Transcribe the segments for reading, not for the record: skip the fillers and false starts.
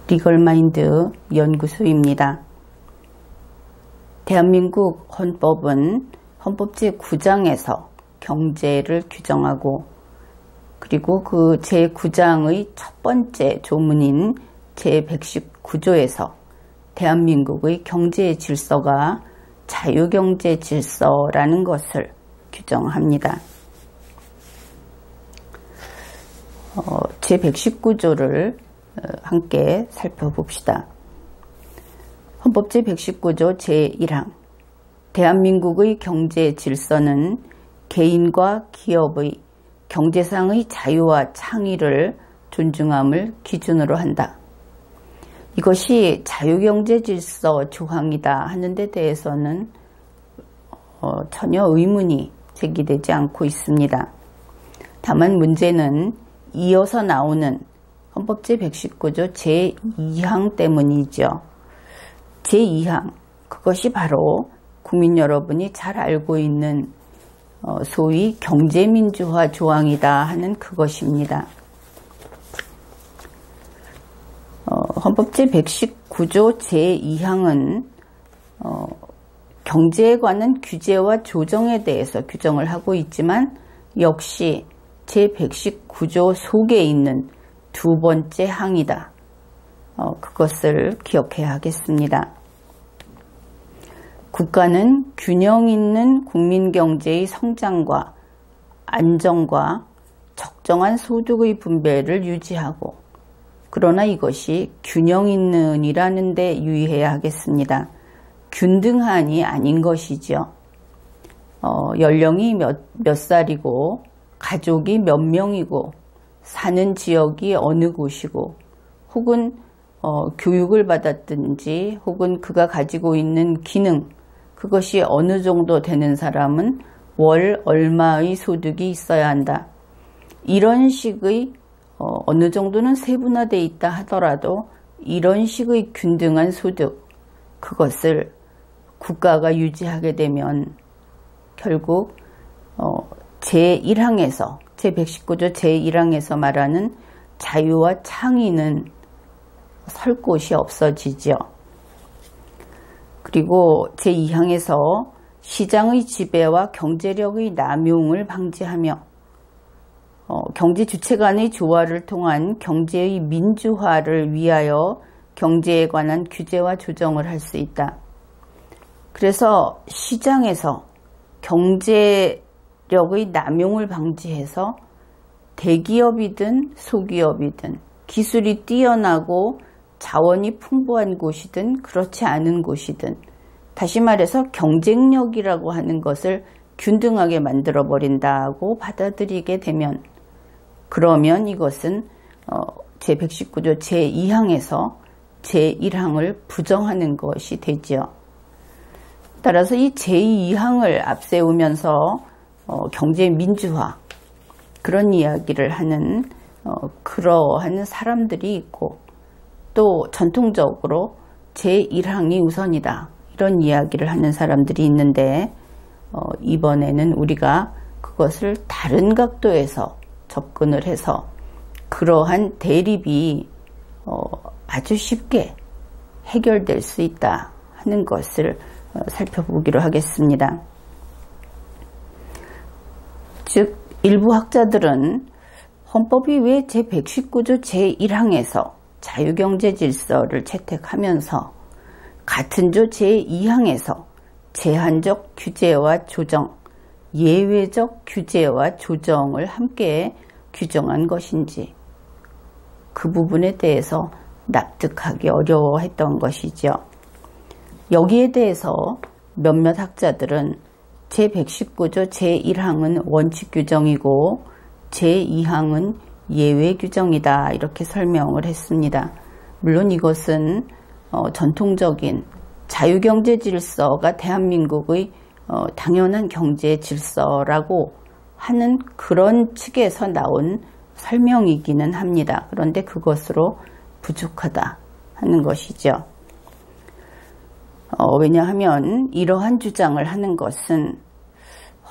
리걸마인드 연구소입니다. 대한민국 헌법은 헌법 제9장에서 경제를 규정하고 그리고 그 제9장의 첫 번째 조문인 제119조에서 대한민국의 경제 질서가 자유경제 질서라는 것을 규정합니다. 제119조를 함께 살펴봅시다. 헌법 제119조 제1항 대한민국의 경제 질서는 개인과 기업의 경제상의 자유와 창의를 존중함을 기준으로 한다. 이것이 자유경제 질서 조항이다 하는 데 대해서는 전혀 의문이 제기되지 않고 있습니다. 다만 문제는 이어서 나오는 헌법 제119조 제2항 때문이죠. 제2항, 그것이 바로 국민 여러분이 잘 알고 있는 소위 경제민주화 조항이다 하는 그것입니다. 헌법 제119조 제2항은 경제에 관한 규제와 조정에 대해서 규정을 하고 있지만 역시 제119조 속에 있는 두 번째 항이다. 그것을 기억해야 하겠습니다. 국가는 균형 있는 국민경제의 성장과 안정과 적정한 소득의 분배를 유지하고 그러나 이것이 균형 있는 이라는 데 유의해야 하겠습니다. 균등한이 아닌 것이죠. 연령이 몇 살이고 가족이 몇 명이고 사는 지역이 어느 곳이고 혹은 교육을 받았든지 혹은 그가 가지고 있는 기능 그것이 어느 정도 되는 사람은 월 얼마의 소득이 있어야 한다. 이런 식의 어느 정도는 세분화되어 있다 하더라도 이런 식의 균등한 소득 그것을 국가가 유지하게 되면 결국 제1항에서 제119조 제1항에서 말하는 자유와 창의는 설 곳이 없어지죠. 그리고 제2항에서 시장의 지배와 경제력의 남용을 방지하며 경제 주체 간의 조화를 통한 경제의 민주화를 위하여 경제에 관한 규제와 조정을 할 수 있다. 그래서 시장에서 경제력의 남용을 방지해서 대기업이든 소기업이든 기술이 뛰어나고 자원이 풍부한 곳이든 그렇지 않은 곳이든 다시 말해서 경쟁력이라고 하는 것을 균등하게 만들어버린다고 받아들이게 되면 그러면 이것은 제119조 제2항에서 제1항을 부정하는 것이 되지요. 따라서 이 제2항을 앞세우면서 경제 민주화 그런 이야기를 하는 그러한 사람들이 있고 또 전통적으로 제1항이 우선이다 이런 이야기를 하는 사람들이 있는데 이번에는 우리가 그것을 다른 각도에서 접근을 해서 그러한 대립이 아주 쉽게 해결될 수 있다 하는 것을 살펴보기로 하겠습니다. 즉 일부 학자들은 헌법이 왜 제119조 제1항에서 자유경제 질서를 채택하면서 같은 조 제2항에서 제한적 규제와 조정, 예외적 규제와 조정을 함께 규정한 것인지 그 부분에 대해서 납득하기 어려워했던 것이죠. 여기에 대해서 몇몇 학자들은 제119조 제1항은 원칙 규정이고 제2항은 예외 규정이다 이렇게 설명을 했습니다. 물론 이것은 전통적인 자유경제 질서가 대한민국의 당연한 경제 질서라고 하는 그런 측에서 나온 설명이기는 합니다. 그런데 그것으로 부족하다 하는 것이죠. 왜냐하면 이러한 주장을 하는 것은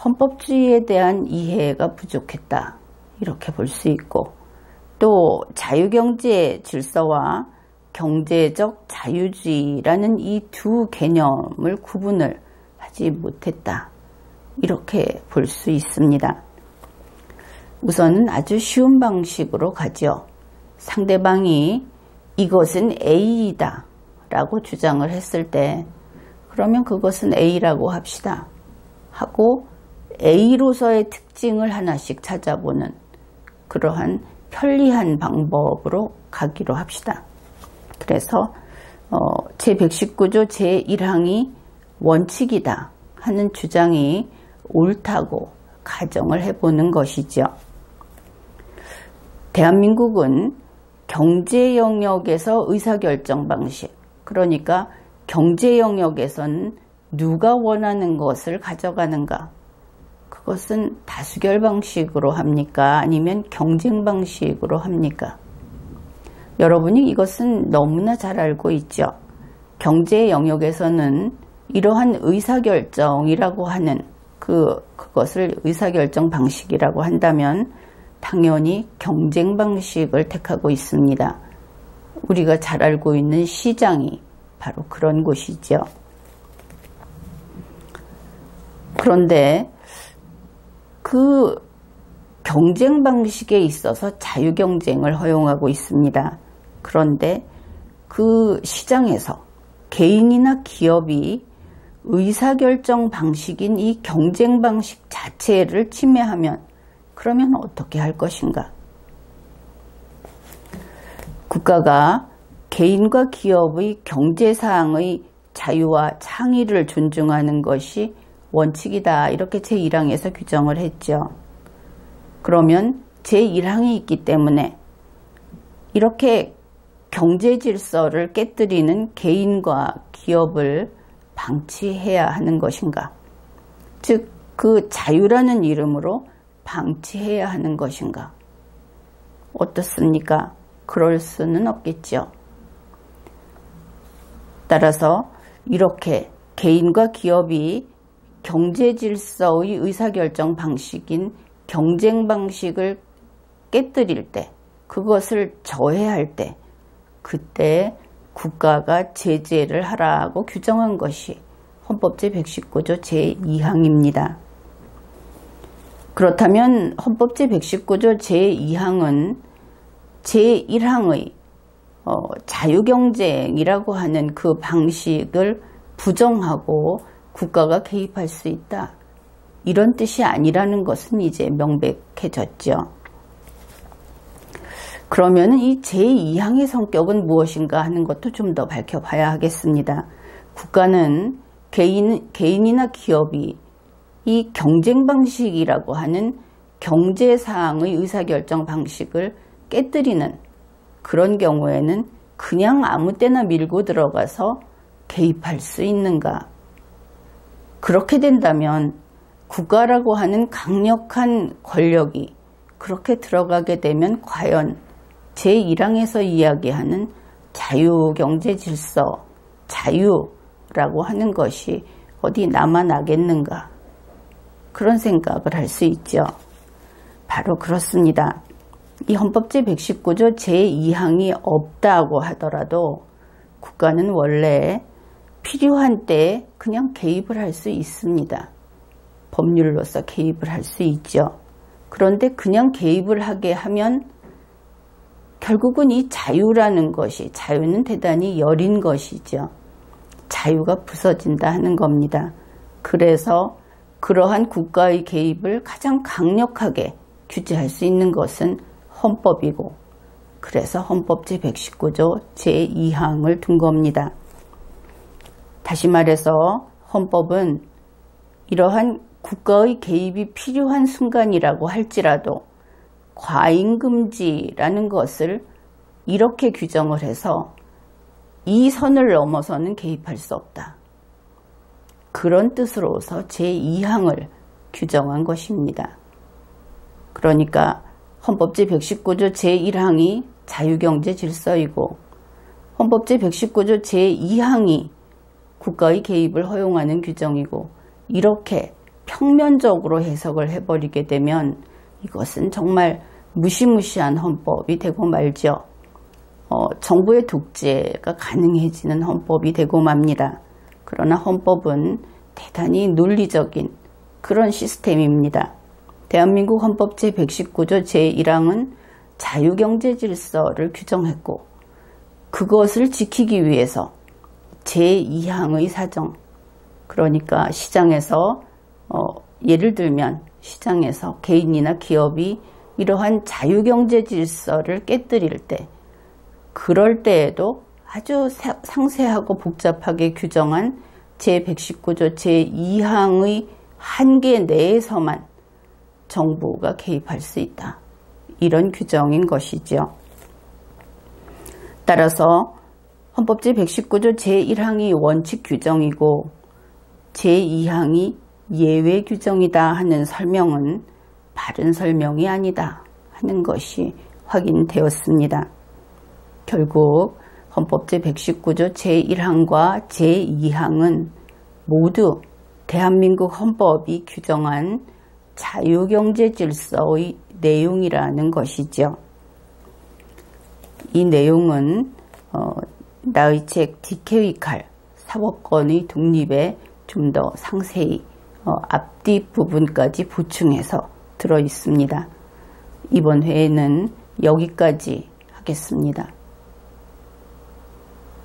헌법주의에 대한 이해가 부족했다 이렇게 볼 수 있고 또 자유경제 질서와 경제적 자유주의라는 이 두 개념을 구분을 하지 못했다. 이렇게 볼 수 있습니다. 우선은 아주 쉬운 방식으로 가죠. 상대방이 이것은 A이다 라고 주장을 했을 때 그러면 그것은 A라고 합시다 하고 A로서의 특징을 하나씩 찾아보는 그러한 편리한 방법으로 가기로 합시다. 그래서 제119조 제1항이 원칙이다 하는 주장이 옳다고 가정을 해보는 것이죠. 대한민국은 경제 영역에서 의사결정 방식, 그러니까 경제 영역에서는 누가 원하는 것을 가져가는가? 그것은 다수결 방식으로 합니까? 아니면 경쟁 방식으로 합니까? 여러분이 이것은 너무나 잘 알고 있죠. 경제 영역에서는 이러한 의사결정이라고 하는 그것을 의사결정 방식이라고 한다면 당연히 경쟁 방식을 택하고 있습니다. 우리가 잘 알고 있는 시장이 바로 그런 곳이죠. 그런데 그 경쟁 방식에 있어서 자유경쟁을 허용하고 있습니다. 그런데 그 시장에서 개인이나 기업이 의사결정 방식인 이 경쟁 방식 자체를 침해하면 그러면 어떻게 할 것인가? 국가가 개인과 기업의 경제사항의 자유와 창의를 존중하는 것이 원칙이다. 이렇게 제1항에서 규정을 했죠. 그러면 제1항이 있기 때문에 이렇게 경제 질서를 깨뜨리는 개인과 기업을 방치해야 하는 것인가? 즉, 그 자유라는 이름으로 방치해야 하는 것인가? 어떻습니까? 그럴 수는 없겠죠. 따라서 이렇게 개인과 기업이 경제 질서의 의사결정 방식인 경쟁 방식을 깨뜨릴 때, 그것을 저해할 때, 그때 국가가 제재를 하라고 규정한 것이 헌법 제119조 제2항입니다. 그렇다면 헌법 제119조 제2항은 제1항의 자유경쟁이라고 하는 그 방식을 부정하고 국가가 개입할 수 있다. 이런 뜻이 아니라는 것은 이제 명백해졌죠. 그러면 이 제2항의 성격은 무엇인가 하는 것도 좀 더 밝혀봐야 하겠습니다. 국가는 개인이나 기업이 이 경쟁 방식이라고 하는 경제사항의 의사결정 방식을 깨뜨리는 그런 경우에는 그냥 아무 때나 밀고 들어가서 개입할 수 있는가? 그렇게 된다면 국가라고 하는 강력한 권력이 그렇게 들어가게 되면 과연 제1항에서 이야기하는 자유경제 질서, 자유라고 하는 것이 어디 남아나겠는가? 그런 생각을 할 수 있죠. 바로 그렇습니다. 이 헌법 제119조 제2항이 없다고 하더라도 국가는 원래 필요한 때 그냥 개입을 할 수 있습니다. 법률로서 개입을 할 수 있죠. 그런데 그냥 개입을 하게 하면 결국은 이 자유라는 것이, 자유는 대단히 여린 것이죠. 자유가 부서진다 하는 겁니다. 그래서 그러한 국가의 개입을 가장 강력하게 규제할 수 있는 것은 헌법이고, 그래서 헌법 제119조 제2항을 둔 겁니다. 다시 말해서 헌법은 이러한 국가의 개입이 필요한 순간이라고 할지라도 과잉금지라는 것을 이렇게 규정을 해서 이 선을 넘어서는 개입할 수 없다. 그런 뜻으로서 제2항을 규정한 것입니다. 그러니까 헌법 제119조 제1항이 자유경제 질서이고 헌법 제119조 제2항이 국가의 개입을 허용하는 규정이고, 이렇게 평면적으로 해석을 해버리게 되면 이것은 정말 무시무시한 헌법이 되고 말죠. 정부의 독재가 가능해지는 헌법이 되고 맙니다. 그러나 헌법은 대단히 논리적인 그런 시스템입니다. 대한민국 헌법 제119조 제1항은 자유경제질서를 규정했고 그것을 지키기 위해서 제2항의 사정, 그러니까 시장에서 예를 들면 시장에서 개인이나 기업이 이러한 자유경제질서를 깨뜨릴 때 그럴 때에도 아주 상세하고 복잡하게 규정한 제119조 제2항의 한계 내에서만 정부가 개입할 수 있다. 이런 규정인 것이죠. 따라서 헌법 제119조 제1항이 원칙 규정이고 제2항이 예외 규정이다 하는 설명은 바른 설명이 아니다 하는 것이 확인되었습니다. 결국 헌법 제119조 제1항과 제2항은 모두 대한민국 헌법이 규정한 자유경제 질서의 내용이라는 것이죠. 이 내용은 나의 책 디케이 칼 사법권의 독립에 좀 더 상세히 앞뒤 부분까지 보충해서 들어 있습니다. 이번 회에는 여기까지 하겠습니다.